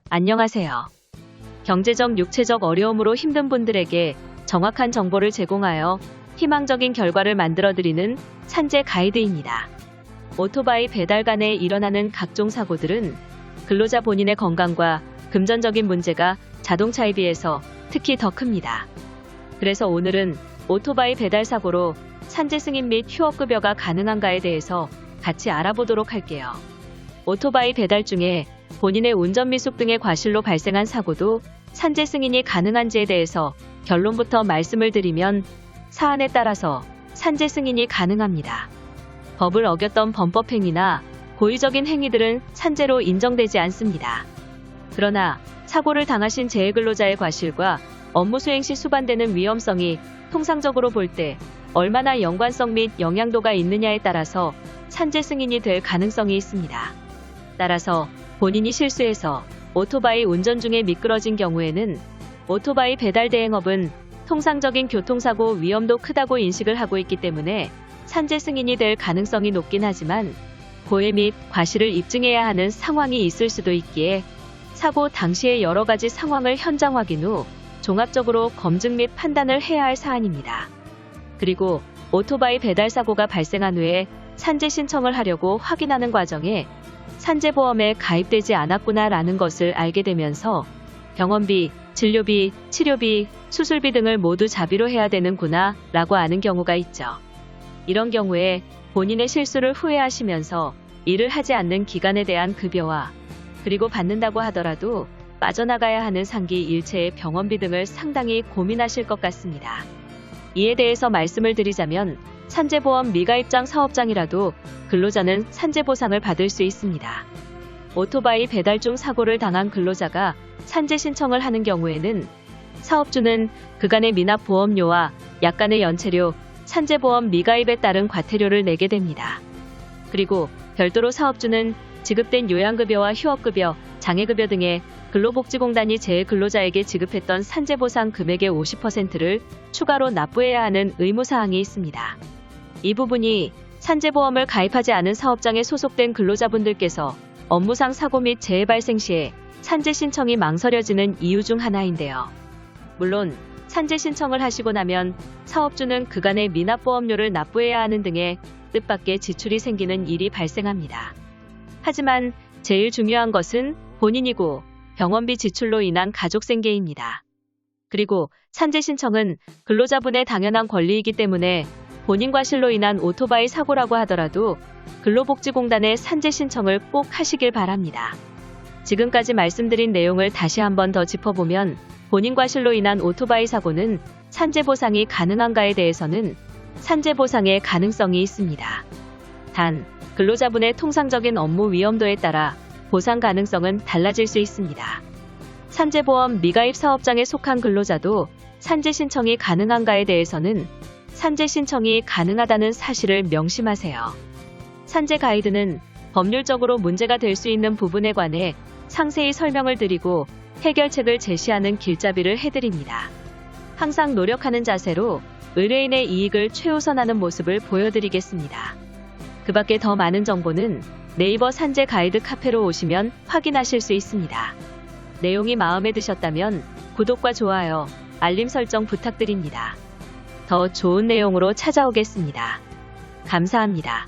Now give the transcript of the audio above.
안녕하세요. 경제적, 육체적 어려움으로 힘든 분들에게 정확한 정보를 제공하여 희망적인 결과를 만들어드리는 산재 가이드입니다. 오토바이 배달 간에 일어나는 각종 사고들은 근로자 본인의 건강과 금전적인 문제가 자동차에 비해서 특히 더 큽니다. 그래서 오늘은 오토바이 배달 사고로 산재 승인 및 휴업급여가 가능한가에 대해서 같이 알아보도록 할게요. 오토바이 배달 중에 본인의 운전 미숙 등의 과실로 발생한 사고도 산재 승인이 가능한지에 대해서 결론부터 말씀을 드리면 사안에 따라서 산재 승인이 가능합니다. 법을 어겼던 범법행위나 고의적인 행위들은 산재로 인정되지 않습니다. 그러나 사고를 당하신 재해근로자의 과실과 업무 수행 시 수반되는 위험성이 통상적으로 볼 때 얼마나 연관성 및 영향도가 있느냐에 따라서 산재 승인이 될 가능성이 있습니다. 따라서 본인이 실수해서 오토바이 운전 중에 미끄러진 경우에는 오토바이 배달 대행업은 통상적인 교통사고 위험도 크다고 인식을 하고 있기 때문에 산재 승인이 될 가능성이 높긴 하지만 고해 및 과실을 입증해야 하는 상황이 있을 수도 있기에 사고 당시의 여러 가지 상황을 현장 확인 후 종합적으로 검증 및 판단을 해야 할 사안입니다. 그리고 오토바이 배달 사고가 발생한 후에 산재 신청을 하려고 확인하는 과정에 산재보험에 가입되지 않았구나라는 것을 알게 되면서 병원비, 진료비, 치료비, 수술비 등을 모두 자비로 해야 되는구나 라고 아는 경우가 있죠. 이런 경우에 본인의 실수를 후회하시면서 일을 하지 않는 기간에 대한 급여와 그리고 받는다고 하더라도 빠져나가야 하는 상기 일체의 병원비 등을 상당히 고민하실 것 같습니다. 이에 대해서 말씀을 드리자면 산재보험 미가입장 사업장이라도 근로자는 산재보상을 받을 수 있습니다. 오토바이 배달 중 사고를 당한 근로자가 산재 신청을 하는 경우에는 사업주는 그간의 미납보험료와 약간의 연체료, 산재보험 미가입에 따른 과태료를 내게 됩니다. 그리고 별도로 사업주는 지급된 요양급여와 휴업급여, 장애급여 등의 근로복지공단이 재해근로자에게 지급했던 산재보상 금액의 50%를 추가로 납부해야 하는 의무사항이 있습니다. 이 부분이 산재보험을 가입하지 않은 사업장에 소속된 근로자분들께서 업무상 사고 및 재해 발생 시에 산재 신청이 망설여지는 이유 중 하나인데요. 물론 산재 신청을 하시고 나면 사업주는 그간의 미납보험료를 납부해야 하는 등의 뜻밖의 지출이 생기는 일이 발생합니다. 하지만 제일 중요한 것은 본인이고 병원비 지출로 인한 가족생계입니다. 그리고 산재 신청은 근로자분의 당연한 권리이기 때문에 본인 과실로 인한 오토바이 사고라고 하더라도 근로복지공단의 산재 신청을 꼭 하시길 바랍니다. 지금까지 말씀드린 내용을 다시 한번 더 짚어보면 본인 과실로 인한 오토바이 사고는 산재보상이 가능한가에 대해서는 산재보상의 가능성이 있습니다. 단, 근로자분의 통상적인 업무 위험도에 따라 보상 가능성은 달라질 수 있습니다. 산재보험 미가입 사업장에 속한 근로자도 산재 신청이 가능한가에 대해서는 산재 신청이 가능하다는 사실을 명심하세요. 산재 가이드는 법률적으로 문제가 될 수 있는 부분에 관해 상세히 설명을 드리고 해결책을 제시하는 길잡이를 해드립니다. 항상 노력하는 자세로 의뢰인의 이익을 최우선하는 모습을 보여드리겠습니다. 그 밖에 더 많은 정보는 네이버 산재 가이드 카페로 오시면 확인하실 수 있습니다. 내용이 마음에 드셨다면 구독과 좋아요, 알림 설정 부탁드립니다. 더 좋은 내용으로 찾아오겠습니다. 감사합니다.